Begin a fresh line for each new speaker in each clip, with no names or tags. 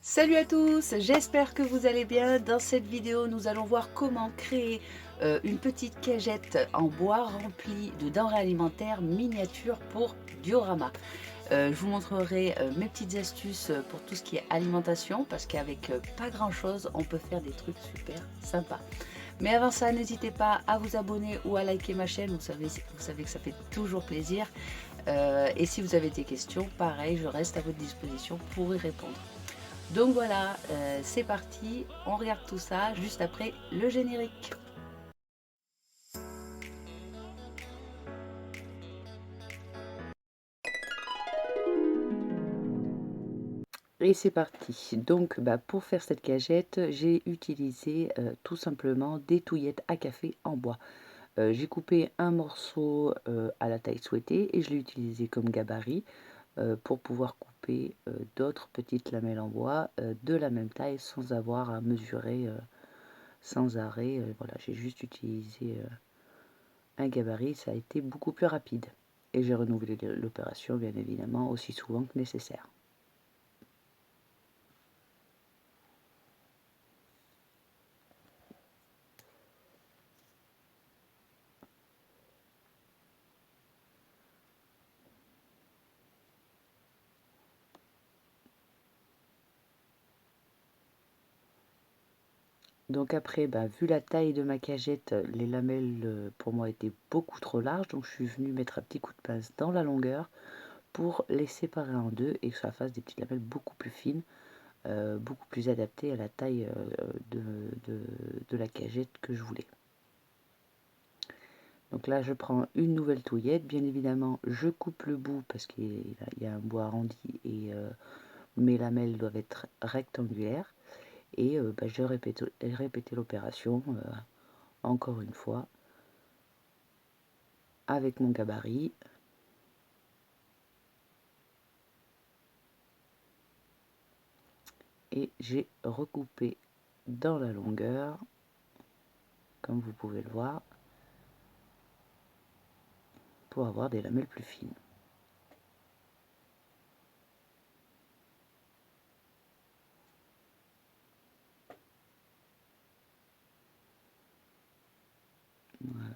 Salut à tous, j'espère que vous allez bien. Dans cette vidéo, nous allons voir comment créer une petite cagette en bois remplie de denrées alimentaires miniatures pour diorama. Je vous montrerai mes petites astuces pour tout ce qui est alimentation parce qu'avec pas grand chose, on peut faire des trucs super sympas. Mais avant ça, n'hésitez pas à vous abonner ou à liker ma chaîne, vous savez que ça fait toujours plaisir. Et si vous avez des questions, pareil, je reste à votre disposition pour y répondre. Donc voilà, c'est parti, on regarde tout ça juste après le générique. Et c'est parti. Donc pour faire cette cagette, j'ai utilisé tout simplement des touillettes à café en bois. J'ai coupé un morceau à la taille souhaitée et je l'ai utilisé comme gabarit pour pouvoir couper d'autres petites lamelles en bois de la même taille sans avoir à mesurer sans arrêt. Voilà, j'ai juste utilisé un gabarit, ça a été beaucoup plus rapide. Et j'ai renouvelé l'opération, bien évidemment, aussi souvent que nécessaire. Donc après, vu la taille de ma cagette, les lamelles pour moi étaient beaucoup trop larges, donc je suis venue mettre un petit coup de pince dans la longueur pour les séparer en deux et que ça fasse des petites lamelles beaucoup plus fines, beaucoup plus adaptées à la taille de la cagette que je voulais. Donc là, je prends une nouvelle touillette. Bien évidemment, je coupe le bout parce qu'il y a un bout arrondi et mes lamelles doivent être rectangulaires. Et je répétais l'opération encore une fois avec mon gabarit. Et j'ai recoupé dans la longueur, comme vous pouvez le voir, pour avoir des lamelles plus fines. Voilà.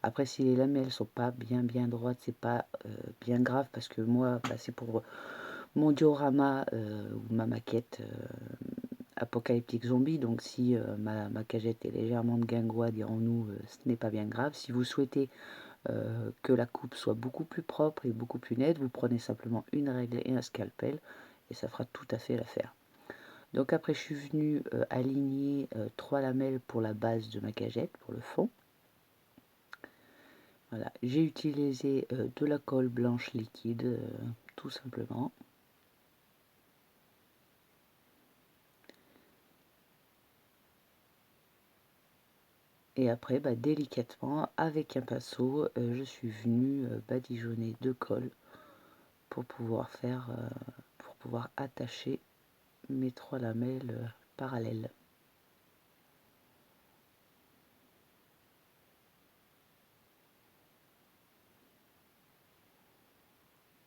Après, si les lamelles sont pas bien droites, c'est pas bien grave parce que moi, c'est pour mon diorama ou ma maquette apocalyptique zombie. Donc si ma cagette est légèrement de guingois, dirons-nous, ce n'est pas bien grave. Si vous souhaitez que la coupe soit beaucoup plus propre et beaucoup plus nette, vous prenez simplement une règle et un scalpel et ça fera tout à fait l'affaire. Donc après, je suis venue aligner 3 lamelles pour la base de ma cagette, pour le fond. Voilà, j'ai utilisé de la colle blanche liquide, tout simplement. Et après, délicatement, avec un pinceau, je suis venue badigeonner de colle pour pouvoir pour pouvoir attacher mes 3 lamelles parallèles.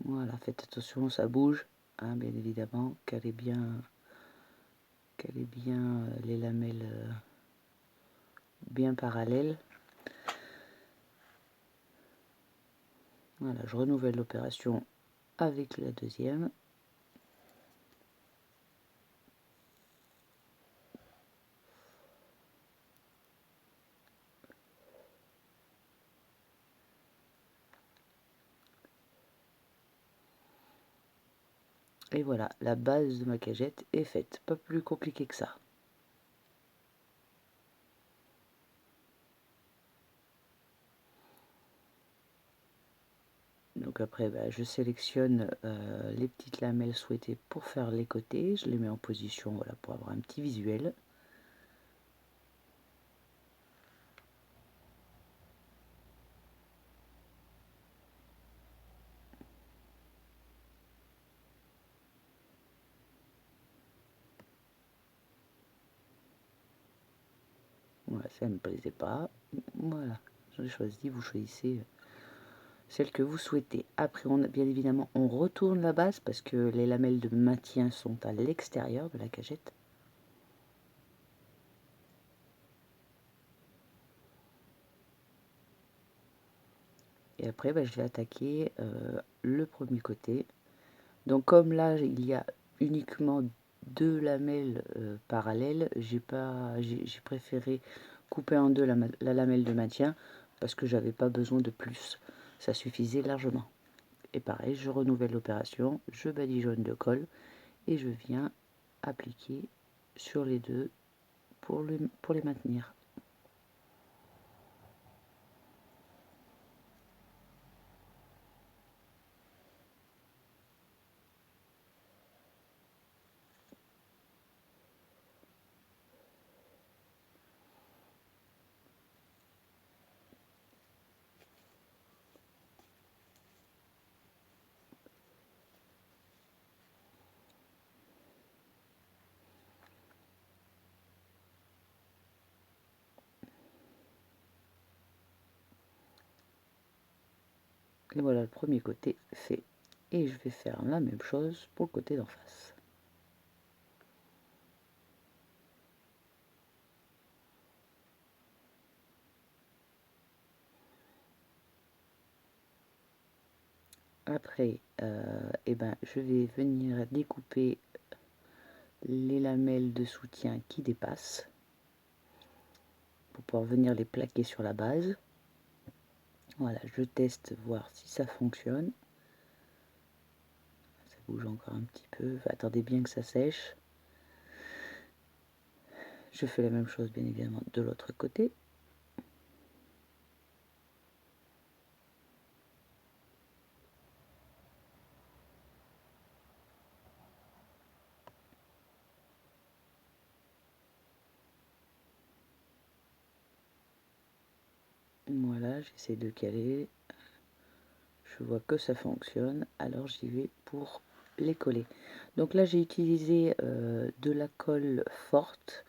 Voilà, faites attention, ça bouge, hein, bien évidemment, calez bien les lamelles bien parallèles. Voilà, je renouvelle l'opération avec la deuxième. Et voilà, la base de ma cagette est faite. Pas plus compliqué que ça. Donc après, je sélectionne les petites lamelles souhaitées pour faire les côtés. Je les mets en position, voilà, pour avoir un petit visuel. Voilà, ça ne me plaisait pas. Voilà, j'ai choisi, vous choisissez celle que vous souhaitez. Après, bien évidemment, on retourne la base parce que les lamelles de maintien sont à l'extérieur de la cagette. Et après, je vais attaquer le premier côté. Donc comme là, il y a uniquement 2 lamelles parallèles, j'ai préféré couper en deux la lamelle de maintien parce que j'avais pas besoin de plus. Ça suffisait largement. Et pareil, je renouvelle l'opération, je badigeonne de colle et je viens appliquer sur les deux pour les maintenir. Et voilà le premier côté fait. Et je vais faire la même chose pour le côté d'en face. Après, je vais venir découper les lamelles de soutien qui dépassent pour pouvoir venir les plaquer sur la base. Voilà, je teste voir si ça fonctionne. Ça bouge encore un petit peu. Attendez bien que ça sèche. Je fais la même chose bien évidemment de l'autre côté. Voilà, j'essaie de caler. Je vois que ça fonctionne, alors j'y vais pour les coller. Donc là j'ai utilisé de la colle forte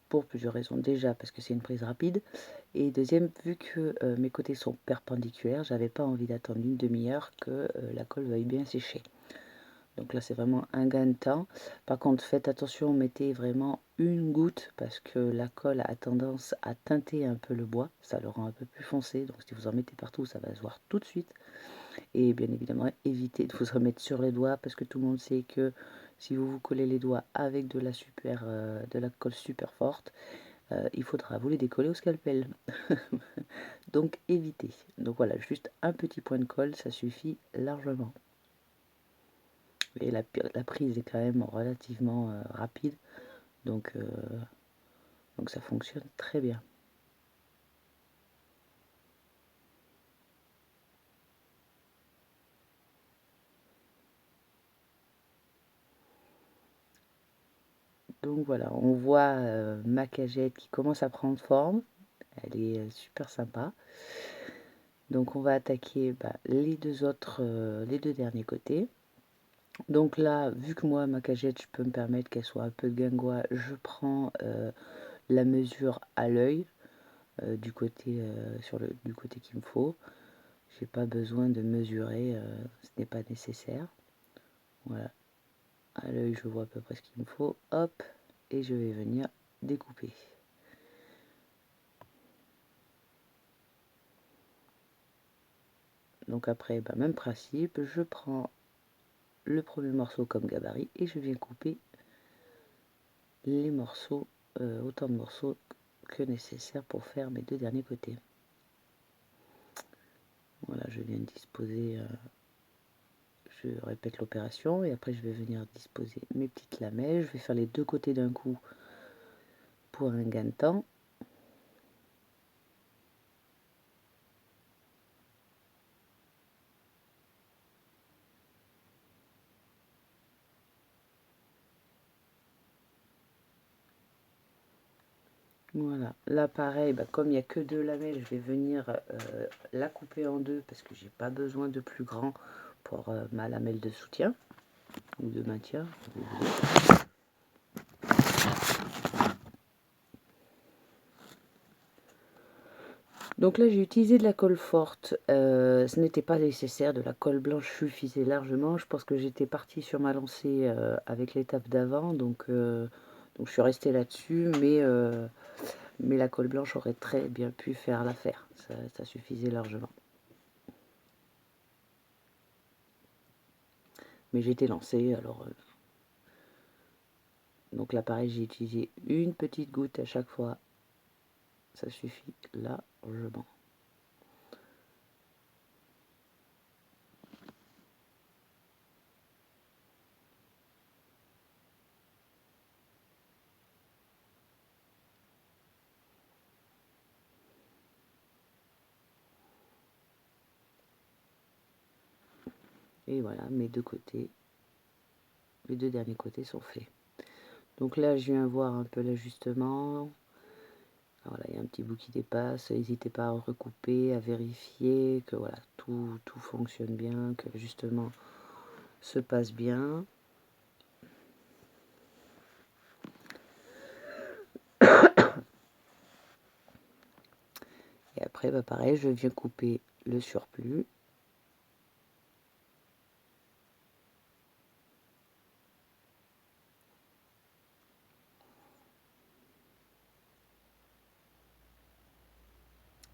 pour plusieurs raisons. Déjà parce que c'est une prise rapide, et deuxième, vu que mes côtés sont perpendiculaires, j'avais pas envie d'attendre une demi-heure que la colle veuille bien sécher. Donc là c'est vraiment un gain de temps. Par contre faites attention, mettez vraiment une goutte parce que la colle a tendance à teinter un peu le bois, ça le rend un peu plus foncé, donc si vous en mettez partout ça va se voir tout de suite. Et bien évidemment évitez de vous remettre sur les doigts parce que tout le monde sait que si vous vous collez les doigts avec de la colle super forte, il faudra vous les décoller au scalpel. Donc évitez. Donc voilà, juste un petit point de colle, ça suffit largement. Et la prise est quand même relativement rapide, donc ça fonctionne très bien. Donc voilà, on voit ma cagette qui commence à prendre forme. Elle est super sympa. Donc on va attaquer les deux derniers côtés. Donc là, vu que moi, ma cagette, je peux me permettre qu'elle soit un peu guingois, je prends la mesure à l'œil du côté du côté qu'il me faut. J'ai pas besoin de mesurer, ce n'est pas nécessaire. Voilà, à l'œil, je vois à peu près ce qu'il me faut. Hop, et je vais venir découper. Donc après, même principe, je prends le premier morceau comme gabarit et je viens couper les morceaux, autant de morceaux que nécessaire pour faire mes deux derniers côtés. Voilà, je viens disposer, je répète l'opération et après je vais venir disposer mes petites lamelles. Je vais faire les deux côtés d'un coup pour un gain de temps. Voilà, là pareil, comme il n'y a que deux lamelles, je vais venir la couper en deux parce que j'ai pas besoin de plus grand pour ma lamelle de soutien ou de maintien. Donc là, j'ai utilisé de la colle forte. Ce n'était pas nécessaire, de la colle blanche suffisait largement. Je pense que j'étais partie sur ma lancée avec l'étape d'avant, donc je suis restée là-dessus, mais la colle blanche aurait très bien pu faire l'affaire. Ça suffisait largement. Mais j'étais lancée, alors... donc là, pareil, j'ai utilisé une petite goutte à chaque fois. Ça suffit largement. Et voilà, mes deux côtés, les deux derniers côtés sont faits. Donc là, je viens voir un peu l'ajustement. Voilà, il y a un petit bout qui dépasse. N'hésitez pas à recouper, à vérifier que voilà, tout fonctionne bien, que l'ajustement se passe bien. Et après, bah pareil, je viens couper le surplus.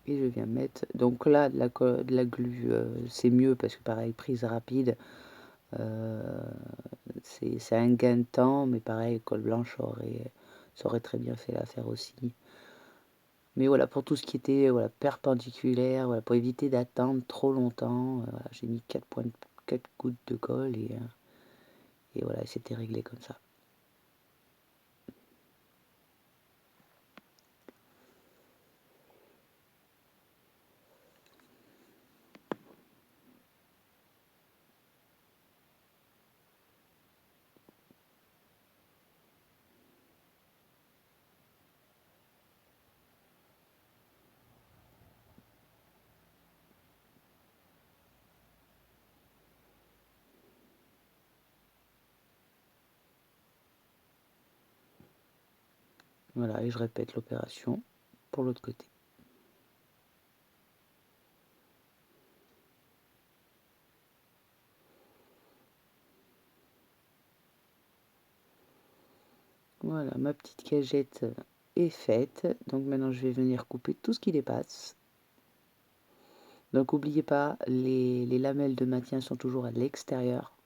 Et je viens mettre, donc là, de la glu, c'est mieux parce que pareil, prise rapide, c'est un gain de temps, mais pareil, colle blanche ça aurait très bien fait l'affaire aussi. Mais voilà, pour tout ce qui était voilà, perpendiculaire, voilà, pour éviter d'attendre trop longtemps, voilà, j'ai mis 4 gouttes de colle et voilà, c'était réglé comme ça. Voilà, et je répète l'opération pour l'autre côté. Voilà, ma petite cagette est faite. Donc maintenant, je vais venir couper tout ce qui dépasse. Donc n'oubliez pas, les lamelles de maintien sont toujours à l'extérieur.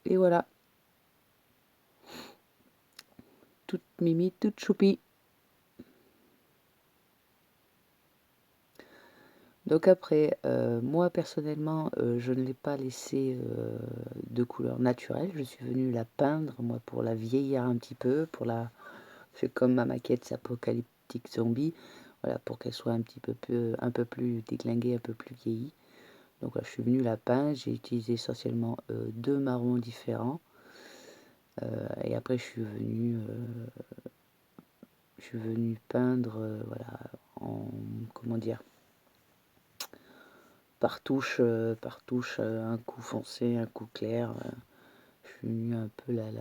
Et voilà, toute mimi, toute choupie. Donc après, moi personnellement, je ne l'ai pas laissé de couleur naturelle. Je suis venue la peindre, moi, pour la vieillir un petit peu, c'est comme ma maquette, c'est Apocalyptic Zombie, voilà, pour qu'elle soit un peu plus déglinguée, un peu plus vieillie. Donc là, je suis venue la peindre, j'ai utilisé essentiellement deux marrons différents. Et après, je suis venue peindre, voilà, comment dire, par touche, un coup foncé, un coup clair. Je suis venue un peu la,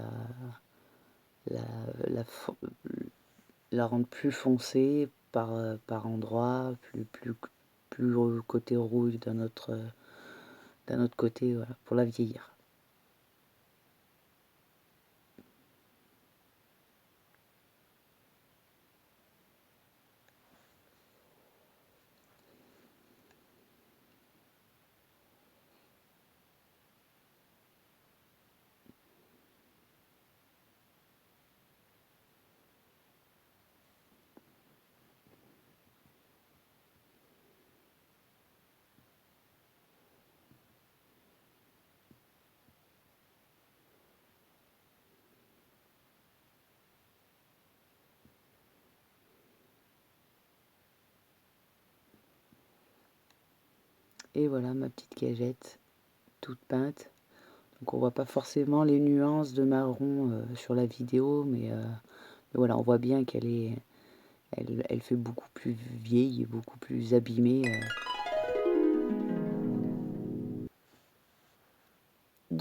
la, la rendre plus foncée par endroit, plus côté rouge d'un autre côté, voilà, pour la vieillir. Et voilà ma petite cagette toute peinte. Donc on voit pas forcément les nuances de marron sur la vidéo, mais voilà, on voit bien elle fait beaucoup plus vieille et beaucoup plus abîmée.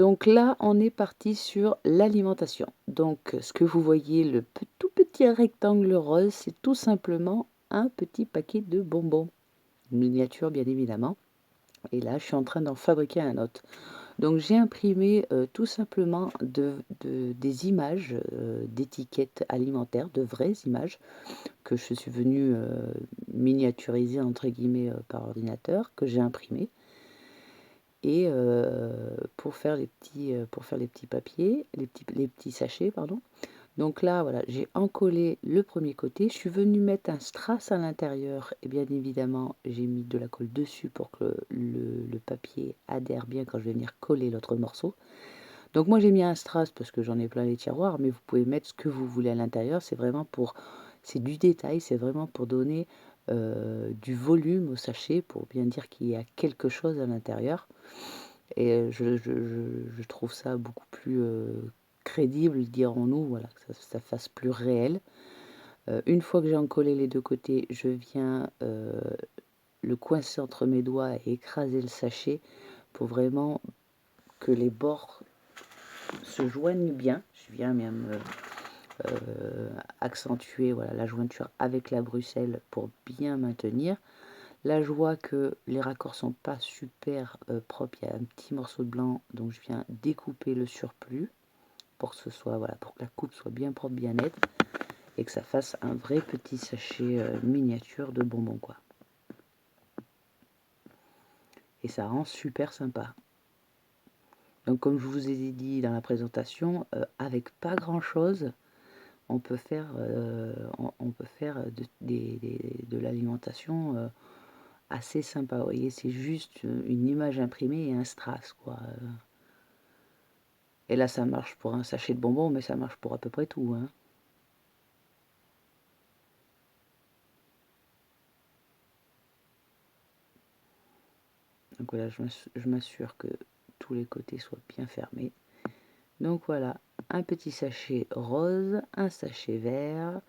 Donc là, on est parti sur l'alimentation. Donc ce que vous voyez, le tout petit rectangle rose, c'est tout simplement un petit paquet de bonbons. Miniature, bien évidemment. Et là, je suis en train d'en fabriquer un autre. Donc j'ai imprimé tout simplement des images d'étiquettes alimentaires, de vraies images, que je suis venue miniaturiser entre guillemets par ordinateur, que j'ai imprimé. Et pour faire les petits papiers, les petits sachets, pardon. Donc là, voilà, j'ai encollé le premier côté. Je suis venue mettre un strass à l'intérieur. Et bien évidemment, j'ai mis de la colle dessus pour que le papier adhère bien quand je vais venir coller l'autre morceau. Donc moi, j'ai mis un strass parce que j'en ai plein les tiroirs, mais vous pouvez mettre ce que vous voulez à l'intérieur. C'est vraiment pour... C'est du détail, c'est vraiment pour donner du volume au sachet, pour bien dire qu'il y a quelque chose à l'intérieur. Et je trouve ça beaucoup plus crédible, dirons-nous, voilà, que ça fasse plus réel. Une fois que j'ai encollé les deux côtés, je viens le coincer entre mes doigts et écraser le sachet pour vraiment que les bords se joignent bien. Je viens même accentuer voilà, la jointure avec la bruxelle pour bien maintenir. Là, je vois que les raccords sont pas super propres. Il y a un petit morceau de blanc, donc je viens découper le surplus pour que ce soit, voilà, pour que la coupe soit bien propre, bien nette, et que ça fasse un vrai petit sachet miniature de bonbons, quoi. Et ça rend super sympa. Donc, comme je vous ai dit dans la présentation, avec pas grand chose, on peut faire, de l'alimentation assez sympa. Vous voyez, c'est juste une image imprimée et un strass, quoi. Et là, ça marche pour un sachet de bonbons, mais ça marche pour à peu près tout, hein. Donc voilà, je m'assure que tous les côtés soient bien fermés. Donc voilà, un petit sachet rose, un sachet vert.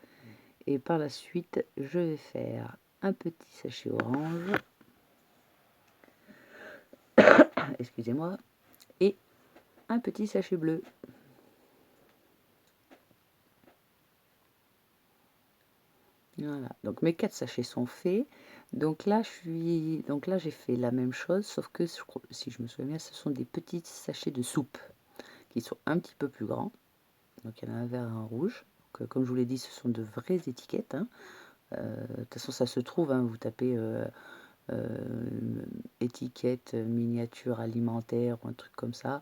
Et par la suite, je vais faire un petit sachet orange. Excusez-moi. Et un petit sachet bleu. Voilà, donc mes 4 sachets sont faits. Donc là, j'ai fait la même chose, sauf que si je me souviens bien, ce sont des petits sachets de soupe qui sont un petit peu plus grands. Donc il y en a un vert et un rouge. Donc, comme je vous l'ai dit, ce sont de vraies étiquettes, hein. De toute façon, ça se trouve, hein, vous tapez étiquette miniature alimentaire ou un truc comme ça,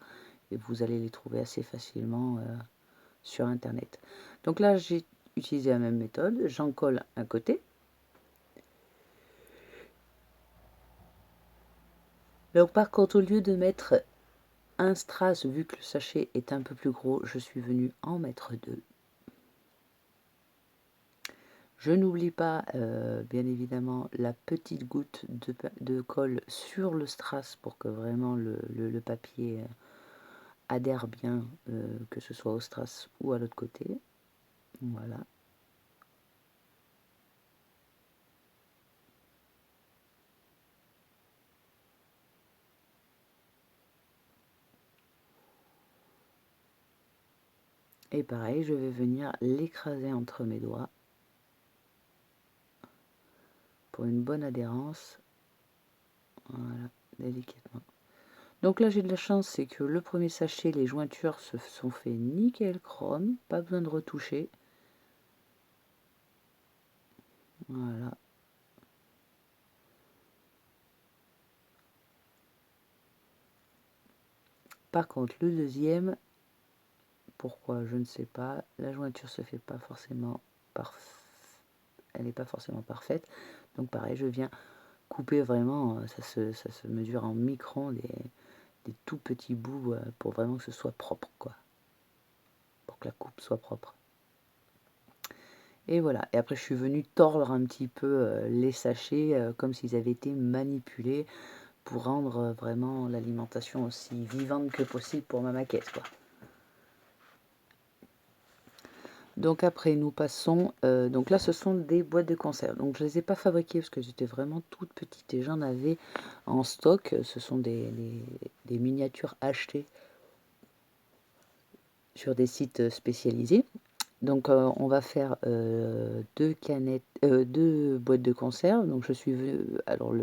et vous allez les trouver assez facilement sur internet. Donc là, j'ai utilisé la même méthode, j'en colle un côté. Donc par contre, au lieu de mettre un strass, vu que le sachet est un peu plus gros, je suis venue en mettre deux. Je n'oublie pas, bien évidemment, la petite goutte de colle sur le strass pour que vraiment le papier adhère bien, que ce soit au strass ou à l'autre côté. Voilà. Et pareil, je vais venir l'écraser entre mes doigts pour une bonne adhérence. Voilà, délicatement. Donc là, j'ai de la chance, c'est que le premier sachet, les jointures se sont fait nickel chrome, pas besoin de retoucher. Voilà. Par contre, le deuxième, pourquoi je ne sais pas, la jointure se fait pas forcément elle n'est pas forcément parfaite. Donc pareil, je viens couper vraiment, ça se mesure en microns, des tout petits bouts pour vraiment que ce soit propre, quoi. Pour que la coupe soit propre. Et voilà, et après je suis venue tordre un petit peu les sachets comme s'ils avaient été manipulés pour rendre vraiment l'alimentation aussi vivante que possible pour ma maquette, quoi. Donc après nous passons, donc là ce sont des boîtes de conserve. Donc je ne les ai pas fabriquées parce que j'étais vraiment toute petite et j'en avais en stock. Ce sont des miniatures achetées sur des sites spécialisés. Donc on va faire 2 canettes, 2 boîtes de conserve. Donc je suis alors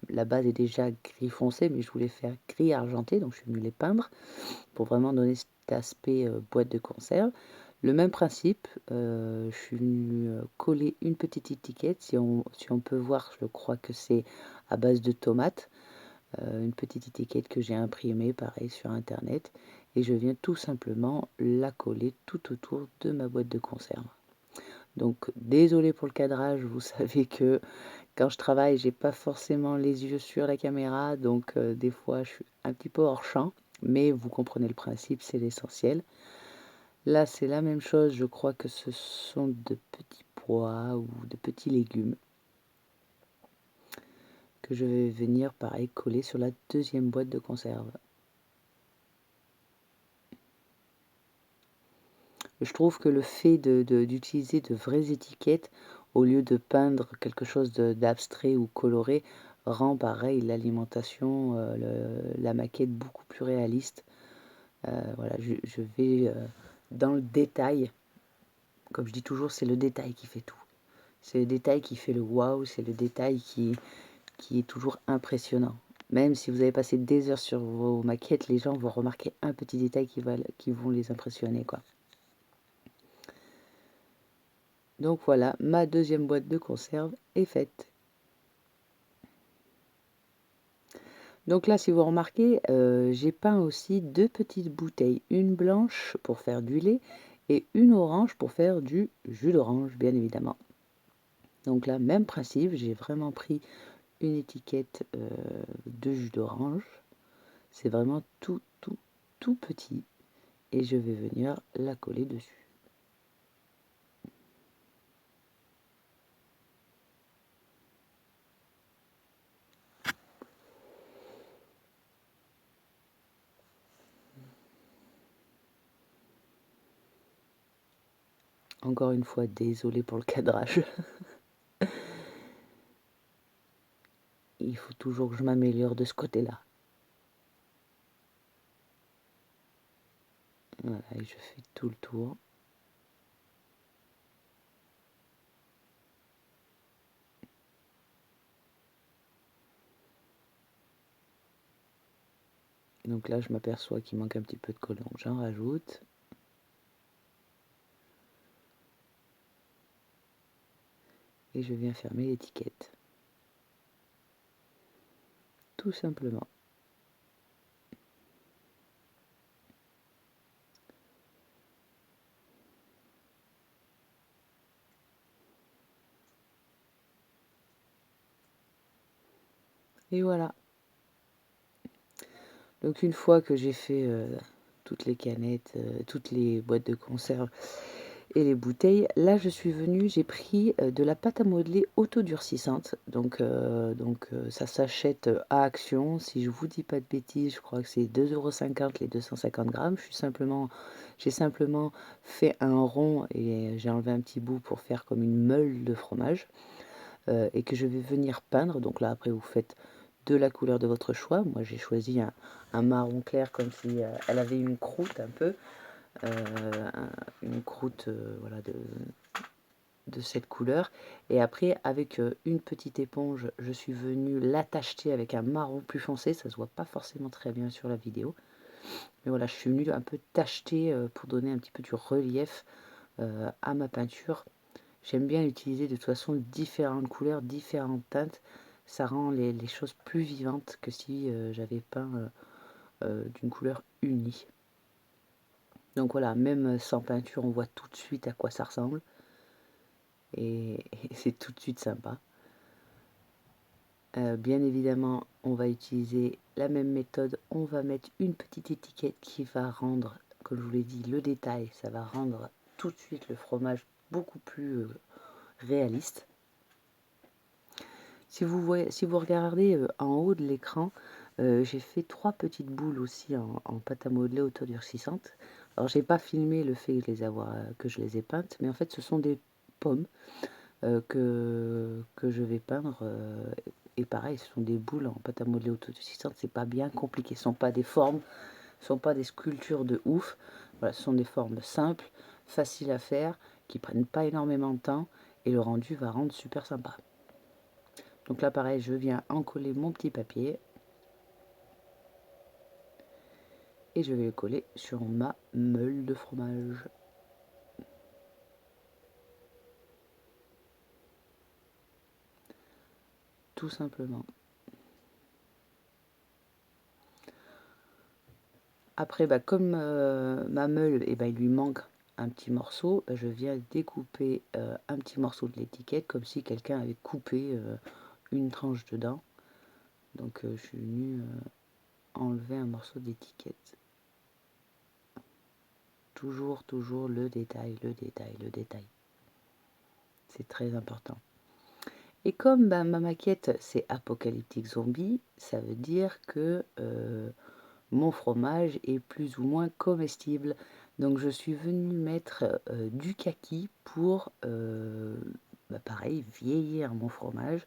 la base est déjà gris foncé, mais je voulais faire gris argenté, donc je suis venue les peindre pour vraiment donner cet aspect boîte de conserve. Le même principe, je suis venue coller une petite étiquette. Si on peut voir, je crois que c'est à base de tomates. Une petite étiquette que j'ai imprimée, pareil, sur internet. Et je viens tout simplement la coller tout autour de ma boîte de conserve. Donc désolé pour le cadrage, vous savez que quand je travaille, j'ai pas forcément les yeux sur la caméra, donc des fois je suis un petit peu hors champ, mais vous comprenez le principe, c'est l'essentiel. Là, c'est la même chose, je crois que ce sont de petits pois ou de petits légumes que je vais venir, pareil, coller sur la deuxième boîte de conserve. Je trouve que le fait d'utiliser de vraies étiquettes au lieu de peindre quelque chose d'abstrait ou coloré rend pareil l'alimentation, la maquette beaucoup plus réaliste. Voilà, je vais dans le détail. Comme je dis toujours, c'est le détail qui fait tout. C'est le détail qui fait le waouh, c'est le détail qui est toujours impressionnant. Même si vous avez passé des heures sur vos maquettes, les gens vont remarquer un petit détail qui vont les impressionner, quoi. Donc voilà, ma deuxième boîte de conserve est faite. Donc là, si vous remarquez, j'ai peint aussi deux petites bouteilles. Une blanche pour faire du lait et une orange pour faire du jus d'orange, bien évidemment. Donc là, même principe, j'ai vraiment pris une étiquette de jus d'orange. C'est vraiment tout, tout, tout petit. Et je vais venir la coller dessus. Encore une fois, désolé pour le cadrage. Il faut toujours que je m'améliore de ce côté-là. Voilà, et je fais tout le tour. Donc là, je m'aperçois qu'il manque un petit peu de collant. J'en rajoute. Et je viens fermer l'étiquette. Tout simplement. Et voilà. Donc une fois que j'ai fait toutes les canettes, toutes les boîtes de conserve et les bouteilles, là je suis venue, j'ai pris de la pâte à modeler autodurcissante. Donc ça s'achète à Action. Si je vous dis pas de bêtises, je crois que c'est 2,50 € les 250 grammes. J'ai simplement fait un rond et j'ai enlevé un petit bout pour faire comme une meule de fromage. Et que je vais venir peindre. Donc là après vous faites de la couleur de votre choix. Moi j'ai choisi un marron clair comme si elle avait une croûte un peu. Une croûte voilà, de cette couleur. Et après avec une petite éponge, je suis venue l'attacher avec un marron plus foncé. Ça se voit pas forcément très bien sur la vidéo. Mais voilà, je suis venue un peu tacheter pour donner un petit peu du relief à ma peinture. J'aime bien utiliser de toute façon différentes couleurs, différentes teintes. Ça rend les choses plus vivantes que si j'avais peint d'une couleur unie. Donc voilà, même sans peinture, on voit tout de suite à quoi ça ressemble. Et c'est tout de suite sympa. Bien évidemment, on va utiliser la même méthode. On va mettre une petite étiquette qui va rendre, comme je vous l'ai dit, le détail. Ça va rendre tout de suite le fromage beaucoup plus réaliste. Si vous regardez en haut de l'écran, j'ai fait 3 petites boules aussi en pâte à modeler autodurcissante. Alors j'ai pas filmé le fait que je les ai peintes, mais en fait ce sont des pommes que je vais peindre. Et pareil, ce sont des boules en pâte à modeler autodurcissante, c'est pas bien compliqué. Ce sont pas des formes, ce sont pas des sculptures de ouf. Voilà, ce sont des formes simples, faciles à faire, qui prennent pas énormément de temps et le rendu va rendre super sympa. Donc là pareil, je viens encoller mon petit papier et je vais le coller sur ma meule de fromage. Tout simplement. Après, bah, comme ma meule, il lui manque un petit morceau, je viens découper un petit morceau de l'étiquette, comme si quelqu'un avait coupé une tranche dedans. Donc je suis venue enlever un morceau d'étiquette. Toujours, toujours le détail, le détail, le détail. C'est très important. Et comme ma maquette, c'est Apocalyptic Zombie, ça veut dire que mon fromage est plus ou moins comestible. Donc je suis venue mettre du kaki pour, pareil, vieillir mon fromage,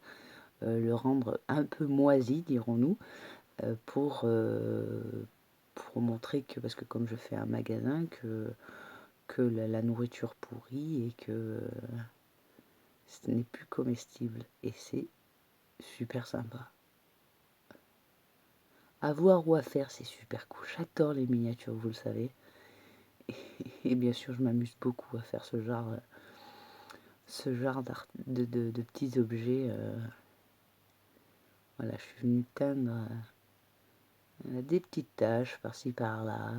le rendre un peu moisi, dirons-nous, pour montrer que, parce que comme je fais un magasin, que la nourriture pourrit et que ce n'est plus comestible. Et c'est super sympa. À voir ou à faire, c'est super cool. J'adore les miniatures, vous le savez. Et bien sûr, je m'amuse beaucoup à faire ce genre de petits objets. Voilà, je suis venue teindre des petites taches par-ci par-là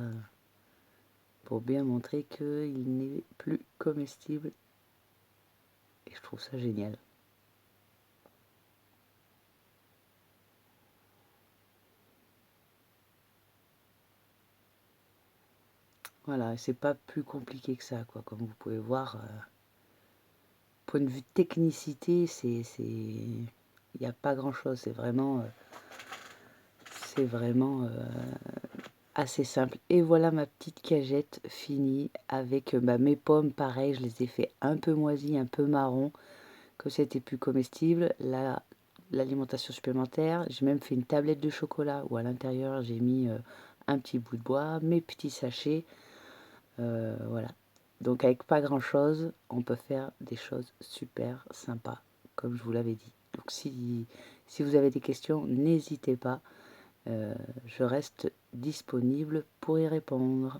pour bien montrer qu'il n'est plus comestible. Et je trouve ça génial. Voilà, c'est pas plus compliqué que ça, quoi. Comme vous pouvez voir, point de vue technicité, il n'y a pas grand-chose. C'est vraiment assez simple. Et voilà ma petite cagette finie avec mes pommes. Pareil, je les ai fait un peu moisies, un peu marron, que c'était plus comestible. L'alimentation supplémentaire, j'ai même fait une tablette de chocolat où à l'intérieur j'ai mis un petit bout de bois, mes petits sachets. Voilà. Donc avec pas grand chose, on peut faire des choses super sympas, comme je vous l'avais dit. Donc si vous avez des questions, n'hésitez pas. Je reste disponible pour y répondre.